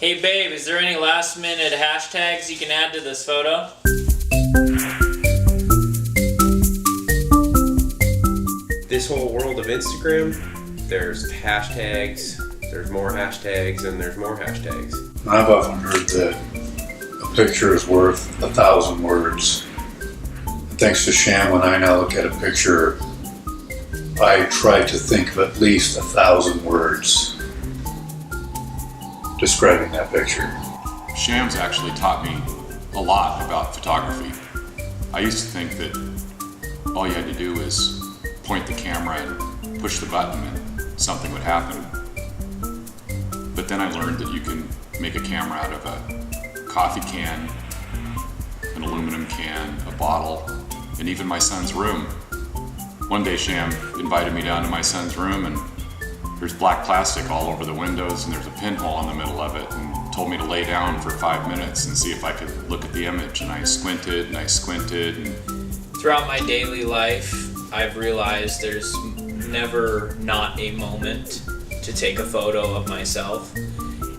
Hey babe, is there any last minute hashtags you can add to this photo? This whole world of Instagram, there's hashtags, there's more hashtags, and there's more hashtags. I've often heard that a picture is worth 1,000 words. Thanks to Sham, when I now look at a picture, I try to think of at least 1,000 words describing that picture. Sham's actually taught me a lot about photography. I used to think that all you had to do was point the camera and push the button and something would happen. But then I learned that you can make a camera out of a coffee can, an aluminum can, a bottle, and even my son's room. One day Sham invited me down to my son's room, and there's black plastic all over the windows and there's a pinhole in the middle of it, and told me to lay down for 5 minutes and see if I could look at the image. And I squinted and I squinted. And Throughout my daily life, I've realized there's never not a moment to take a photo of myself.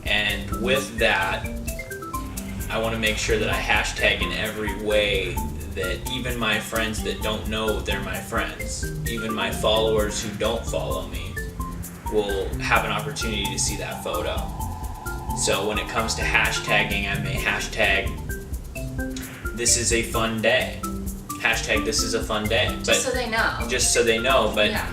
And with that, I want to make sure that I hashtag in every way that even my friends that don't know they're my friends, even my followers who don't follow me, will have an opportunity to see that photo. So when it comes to hashtagging, I may hashtag "this is a fun day." Hashtag "this is a fun day." Just so they know. Just so they know, but Yeah.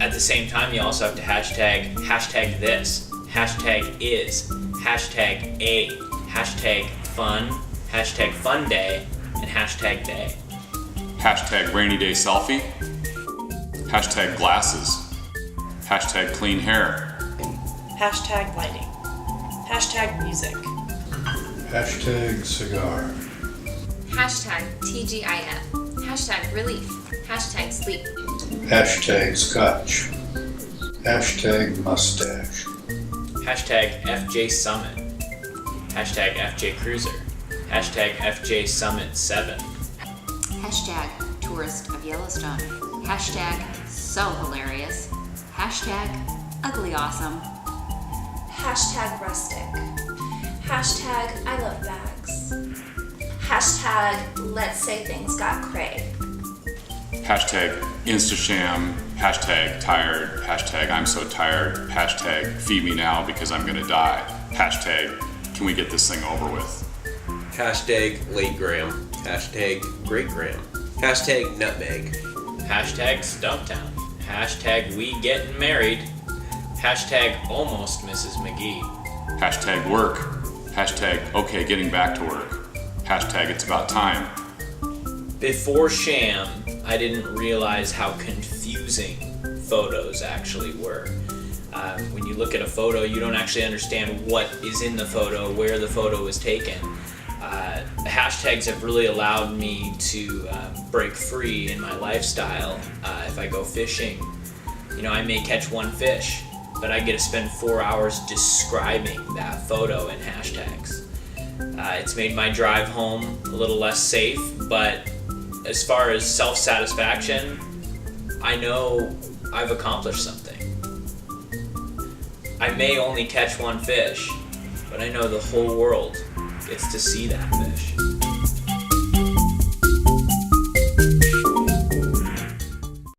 at the same time, you also have to hashtag this, hashtag is, hashtag a, hashtag fun day, and hashtag day. hashtag rainy day selfie, hashtag glasses, hashtag clean hair, Hashtag lighting. Hashtag music. Hashtag cigar. Hashtag TGIF. Hashtag relief. Hashtag sleep. Hashtag scotch. Hashtag mustache. Hashtag FJ Summit. Hashtag FJ Cruiser. Hashtag FJ Summit 7. Hashtag tourist of Yellowstone. Hashtag so hilarious. Hashtag ugly awesome. Hashtag rustic. Hashtag I love bags. Hashtag let's say things got cray. hashtag Instasham, hashtag tired, hashtag I'm so tired, hashtag feed me now because I'm gonna die, hashtag can we get this thing over with. Hashtag late gram, hashtag great gram, hashtag nutmeg, Hashtag Stumptown. Hashtag we getting married. Hashtag almost Mrs. McGee. Hashtag work, hashtag okay getting back to work, hashtag it's about time. Before Sham, I didn't realize how confusing photos actually were. When you look at a photo, you don't actually understand what is in the photo, where the photo was taken. The hashtags have really allowed me to break free in my lifestyle. If I go fishing, I may catch one fish, but I get to spend 4 hours describing that photo in hashtags. It's made my drive home a little less safe, but as far as self-satisfaction, I know I've accomplished something. I may only catch one fish, but I know the whole world gets to see that fish.